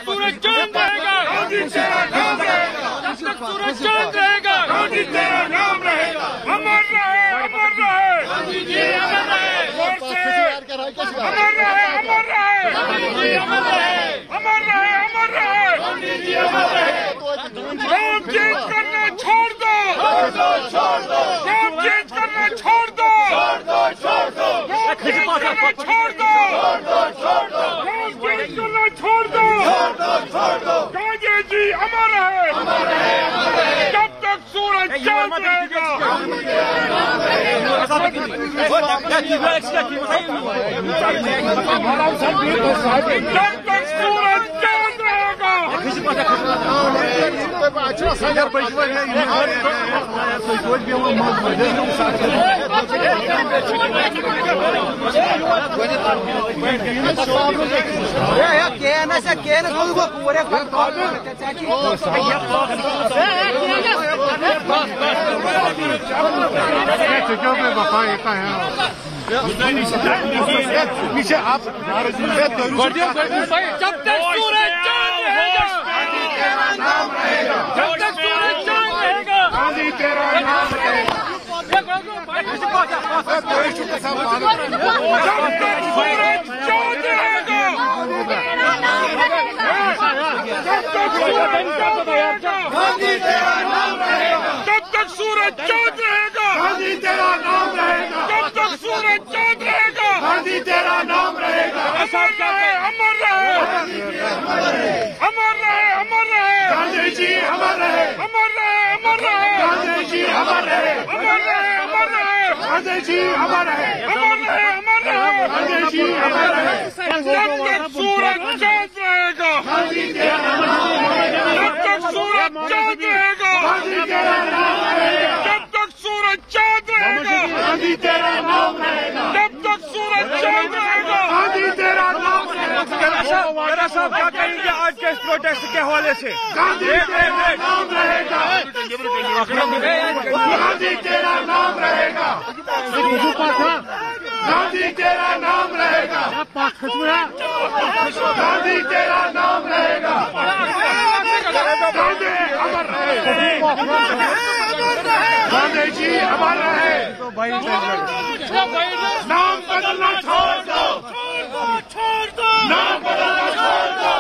सूरज चांद रहेगा, जब तक सूरज चांद रहेगा, गांधी तेरा नाम रहेगा। अमर रहे, अमर रहे, गांधी जी अमर रहे, अमर रहे, अमर रहे, गांधी जी अमर रहे, अमर रहे, अमर रहे, गांधी जी अमर रहे। लोग चेंज करना छोड़ दो, छोड़ दो, लोग चेंज करना छोड़ दो, छोड़ दो, छोड़ दो, लोग चेंज करना छोड़ दो, छोड़ दो, लोग चेंज करना छोड़ दो, छोड़ दो। गांधी जी अमर रहे, जब तक सूरज चांद रहेगा, जब तक सूरज चांद रहेगा। पीछे आप जब तक सूरज चांद रहेगा, जब तक सूरज चांद रहेगा, गांधी तेरा नाम रहेगा। जब तक सूरज चांद रहेगा, जब तक सूरज चांद रहेगा, गांधी तेरा नाम रहेगा। जब तक सूरज चांद रहेगा, गांधी तेरा नाम रहेगा। जब तक सूरज चांद रहेगा, गांधी तेरा नाम रहेगा। अमर रहे, अमर रहे, अमर रहे, अमर रहे, गांधी जी अमर रहे, अमर रहे, अमर रहे, गांधी जी अमर रहे, अमर रहे, अमर रहे, गांधी जी अमर रहे, अमर रहे, अमर रहे, गांधी जी अमर रहे। जब तक सूरज चांद रहेगा, गांधी तेरा नाम रहेगा। जब तक सूरज चांद रहेगा, गांधी तेरा नाम रहेगा। जब तक सूरज चांद रहेगा, गांधी तेरा नाम रहेगा। जब तक सूरज चांद रहेगा। गांधी तेरा नाम रहेगा। मेरा साहब क्या कहेंगे आज के इस प्रोटेस्ट के हवाले से? गांधी तेरा नाम रहेगा। गांधी तेरा नाम रहेगा। गांधी तेरा नाम रहेगा। गांधी तेरा नाम रहेगा। गांधी अमर रहे, गांधी जी अमर रहे। नाम बदलना छोड़ दो, छोड़ दो, नाम बदलना छोड़ दो,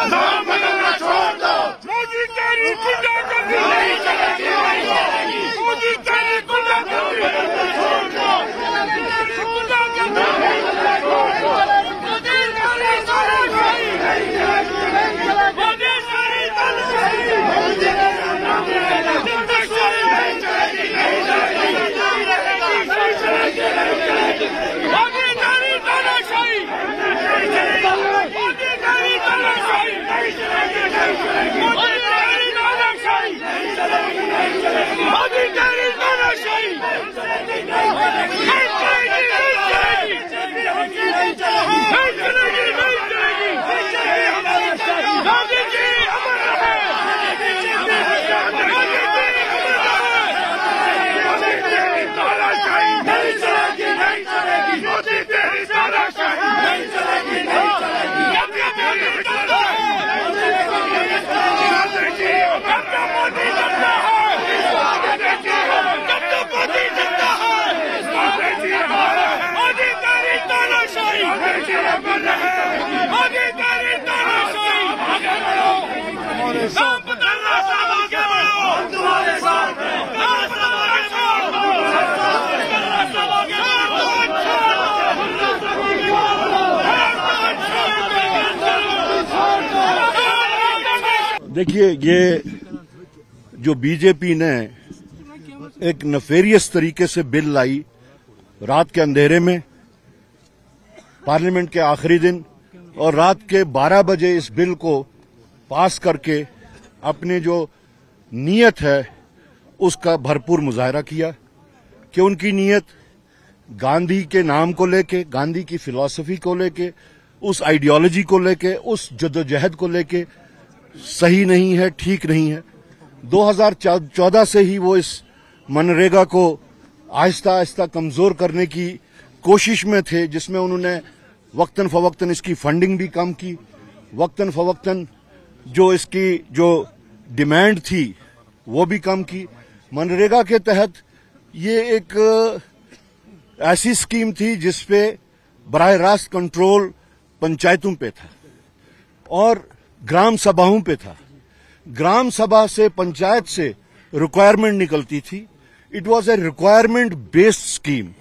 नाम बदलना छोड़ दो। मोदी तेरी गुंडागर्दी नहीं चलेगी, नहीं चलेगी। मोदी तेरी गुंडागर्दी छोड़ दो, देखिए, ये जो बीजेपी ने एक नफेरियस तरीके से बिल लाई रात के अंधेरे में, पार्लियामेंट के आखिरी दिन, और रात के 12 बजे इस बिल को पास करके अपनी जो नीयत है उसका भरपूर मुजाहरा किया कि उनकी नीयत गांधी के नाम को लेके, गांधी की फिलॉसफी को लेके, उस आइडियोलॉजी को लेके, उस जद्दोजहद को लेके सही नहीं है, ठीक नहीं है। 2014 से ही वो इस मनरेगा को आहिस्ता आहिस्ता कमजोर करने की कोशिश में थे, जिसमें उन्होंने वक्तन फवक्तन इसकी फंडिंग भी कम की वक्तन फवक्तन जो इसकी जो डिमांड थी वो भी कम की। मनरेगा के तहत ये एक ऐसी स्कीम थी जिसपे बराह रास्त कंट्रोल पंचायतों पे था और ग्राम सभाओं पे था। ग्राम सभा से पंचायत से रिक्वायरमेंट निकलती थी। It was a requirement based scheme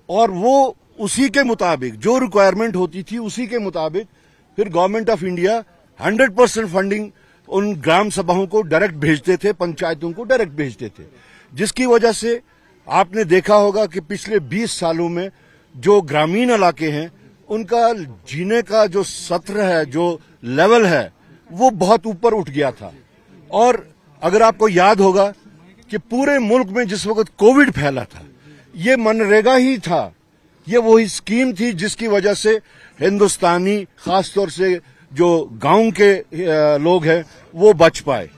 और वो उसी के मुताबिक जो रिक्वायरमेंट होती थी उसी के मुताबिक फिर गवर्नमेंट ऑफ इंडिया 100% फंडिंग उन ग्राम सभाओं को डायरेक्ट भेजते थे, पंचायतों को डायरेक्ट भेजते थे, जिसकी वजह से आपने देखा होगा कि पिछले 20 सालों में जो ग्रामीण इलाके हैं उनका जीने का जो सत्र है, जो लेवल है, वो बहुत ऊपर उठ गया था। और अगर आपको याद होगा कि पूरे मुल्क में जिस वक्त कोविड फैला था, ये मनरेगा ही था, ये वही स्कीम थी जिसकी वजह से हिंदुस्तानी खासतौर से जो गांव के लोग हैं वो बच पाए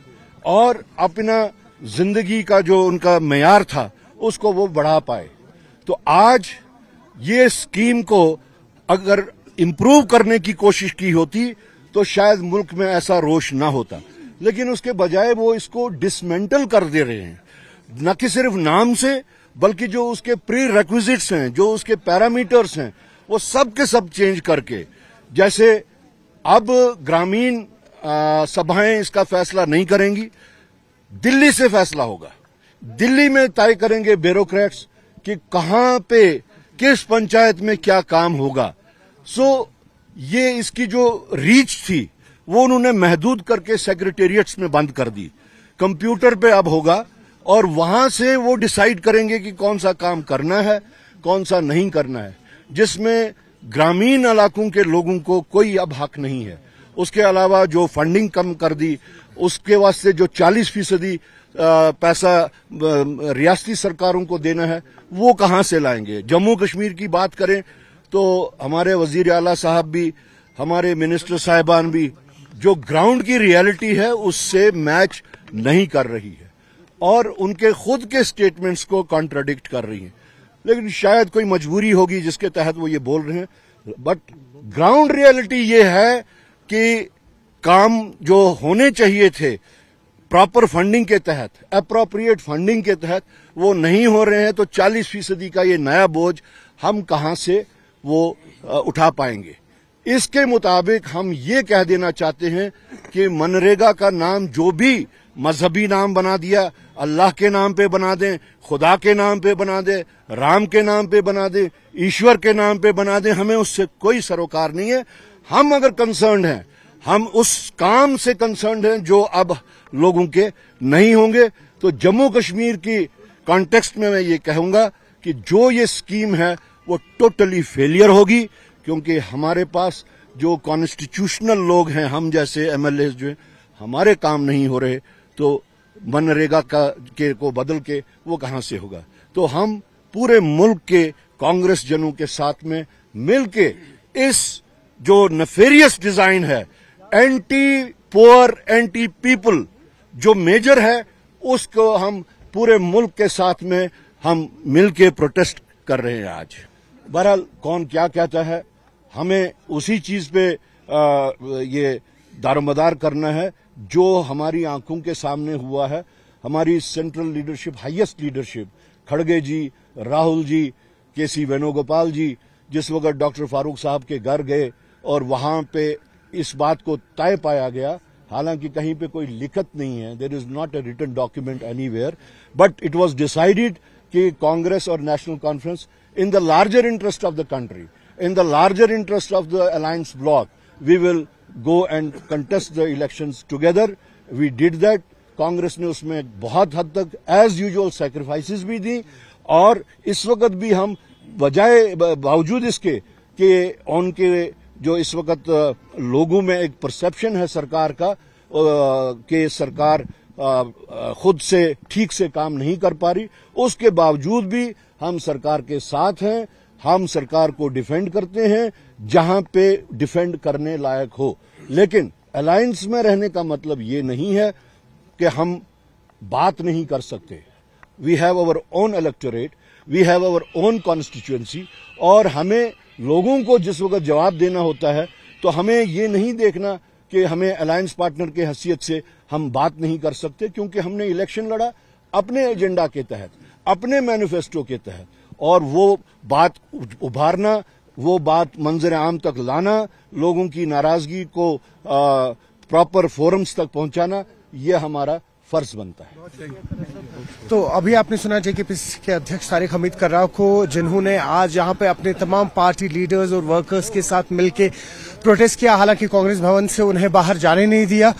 और अपना जिंदगी का जो उनका मेयार था उसको वो बढ़ा पाए। तो आज ये स्कीम को अगर इम्प्रूव करने की कोशिश की होती तो शायद मुल्क में ऐसा रोष ना होता, लेकिन उसके बजाय वो इसको डिसमेंटल कर दे रहे हैं, न कि सिर्फ नाम से बल्कि जो उसके प्री रिक्विजिट्स हैं, जो उसके पैरामीटर्स हैं, वो सब के सब चेंज करके। जैसे अब ग्रामीण सभाएं इसका फैसला नहीं करेंगी, दिल्ली से फैसला होगा। दिल्ली में तय करेंगे ब्यूरोक्रेट्स कि कहां पे किस पंचायत में क्या काम होगा। सो ये इसकी जो रीच थी वो उन्होंने महदूद करके सेक्रेटेरिएट्स में बंद कर दी। कंप्यूटर पे अब होगा और वहां से वो डिसाइड करेंगे कि कौन सा काम करना है, कौन सा नहीं करना है, जिसमें ग्रामीण इलाकों के लोगों को कोई अब हक नहीं है। उसके अलावा जो फंडिंग कम कर दी, उसके वास्ते जो 40% पैसा रियासती सरकारों को देना है, वो कहां से लाएंगे। जम्मू कश्मीर की बात करें तो हमारे वजीर आला साहब भी, हमारे मिनिस्टर साहिबान भी जो ग्राउंड की रियलिटी है उससे मैच नहीं कर रही है और उनके खुद के स्टेटमेंट्स को कॉन्ट्राडिक्ट कर रही हैं। लेकिन शायद कोई मजबूरी होगी जिसके तहत वो ये बोल रहे हैं। बट ग्राउंड रियलिटी ये है कि काम जो होने चाहिए थे प्रॉपर फंडिंग के तहत, अप्रोप्रिएट फंडिंग के तहत, वो नहीं हो रहे हैं। तो 40% का ये नया बोझ हम कहां से वो उठा पाएंगे। इसके मुताबिक हम ये कह देना चाहते हैं कि मनरेगा का नाम जो भी मजहबी नाम बना दिया, अल्लाह के नाम पे बना दें, खुदा के नाम पे बना दें, राम के नाम पे बना दें, ईश्वर के नाम पे बना दें, हमें उससे कोई सरोकार नहीं है। हम अगर कंसर्न्ड हैं, हम उस काम से कंसर्न्ड हैं जो अब लोगों के नहीं होंगे। तो जम्मू कश्मीर की कॉन्टेक्स्ट में मैं ये कहूंगा कि जो ये स्कीम है वो टोटली फेलियर होगी, क्योंकि हमारे पास जो कॉन्स्टिट्यूशनल लोग हैं, हम जैसे एमएलए जो हैं, हमारे काम नहीं हो रहे, तो मनरेगा को बदल के वो कहां से होगा। तो हम पूरे मुल्क के कांग्रेस जनों के साथ में मिलके इस जो नेफेरियस डिजाइन है, एंटी पुअर, एंटी पीपल जो मेजर है, उसको हम पूरे मुल्क के साथ में हम मिलके प्रोटेस्ट कर रहे हैं आज। बहरहाल कौन क्या कहता है, हमें उसी चीज पे ये दारोमदार करना है जो हमारी आंखों के सामने हुआ है। हमारी सेंट्रल लीडरशिप, हाईएस्ट लीडरशिप, खड़गे जी, राहुल जी, केसी वेणुगोपाल जी, जिस वक्त डॉक्टर फारूक साहब के घर गए और वहां पे इस बात को तय पाया गया, हालांकि कहीं पे कोई लिखत नहीं है, there is not a written document anywhere, but it was decided कि कांग्रेस और National Conference in the larger interest of the country, in the larger interest of the alliance bloc, we will go and contest the elections together. We did that. Congress ने उसमें बहुत हद तक as usual sacrifices भी दी और इस वक्त भी हम बावजूद इसके कि उनके जो इस वक्त लोगों में एक परसेप्शन है सरकार का कि सरकार खुद से ठीक से काम नहीं कर पा रही, उसके बावजूद भी हम सरकार के साथ हैं। हम सरकार को डिफेंड करते हैं जहां पे डिफेंड करने लायक हो, लेकिन अलायंस में रहने का मतलब ये नहीं है कि हम बात नहीं कर सकते। We have our own electorate, we have our own constituency और हमें लोगों को जिस वक्त जवाब देना होता है तो हमें ये नहीं देखना कि हमें अलायंस पार्टनर के हैसियत से हम बात नहीं कर सकते, क्योंकि हमने इलेक्शन लड़ा अपने एजेंडा के तहत, अपने मैनिफेस्टो के तहत, और वो बात उभारना, वो बात मंजर आम तक लाना, लोगों की नाराजगी को प्रॉपर फोरम्स तक पहुंचाना, ये हमारा फर्ज बनता है। तो अभी आपने सुना जेकेपीसी के अध्यक्ष तारिक हमीद कर्रा को, जिन्होंने आज यहाँ पे अपने तमाम पार्टी लीडर्स और वर्कर्स के साथ मिलकर प्रोटेस्ट किया। हालांकि कांग्रेस भवन से उन्हें बाहर जाने नहीं दिया।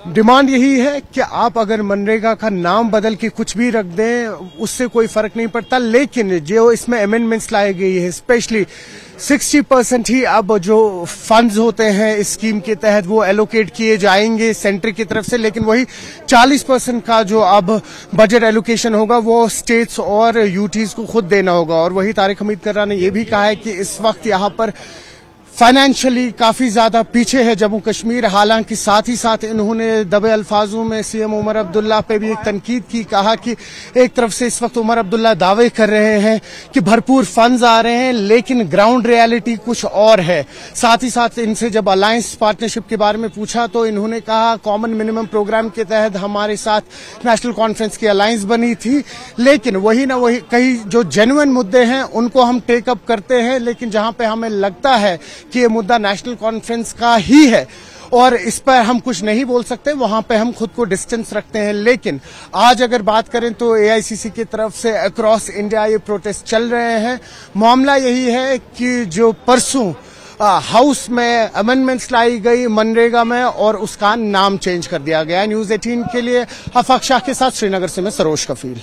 डिमांड यही है कि आप अगर मनरेगा का नाम बदल के कुछ भी रख दें उससे कोई फर्क नहीं पड़ता, लेकिन जो इसमें अमेंडमेंट्स लाई गई है, स्पेशली 60% ही अब जो फंड्स होते हैं इस स्कीम के तहत वो एलोकेट किए जाएंगे सेंटर की तरफ से, लेकिन वही 40% का जो अब बजट एलोकेशन होगा वो स्टेट्स और यूटीज को खुद देना होगा। और वही तारिक हमीद कर्रा ने यह भी कहा है कि इस वक्त यहाँ पर फाइनेंशियली काफी ज्यादा पीछे है जम्मू कश्मीर। हालांकि साथ ही साथ इन्होंने दबे अल्फाजों में सीएम उमर अब्दुल्ला पे भी एक तनकीद की, कहा कि एक तरफ से इस वक्त उमर अब्दुल्ला दावे कर रहे हैं कि भरपूर फंड्स आ रहे हैं, लेकिन ग्राउंड रियलिटी कुछ और है। साथ ही साथ इनसे जब अलायंस पार्टनरशिप के बारे में पूछा तो इन्होंने कहा कॉमन मिनिमम प्रोग्राम के तहत हमारे साथ नेशनल कॉन्फ्रेंस की अलायंस बनी थी, लेकिन वही ना वही कई जो जेन्युइन मुद्दे हैं उनको हम टेकअप करते हैं, लेकिन जहां पे हमें लगता है कि ये मुद्दा नेशनल कॉन्फ्रेंस का ही है और इस पर हम कुछ नहीं बोल सकते, वहां पे हम खुद को डिस्टेंस रखते हैं। लेकिन आज अगर बात करें तो एआईसीसी की तरफ से अक्रॉस इंडिया ये प्रोटेस्ट चल रहे हैं। मामला यही है कि जो परसों हाउस में अमेंडमेंट्स लाई गई मनरेगा में और उसका नाम चेंज कर दिया गया। न्यूज़ 18 के लिए आफाक शाह के साथ श्रीनगर से मैं सरोज कफील।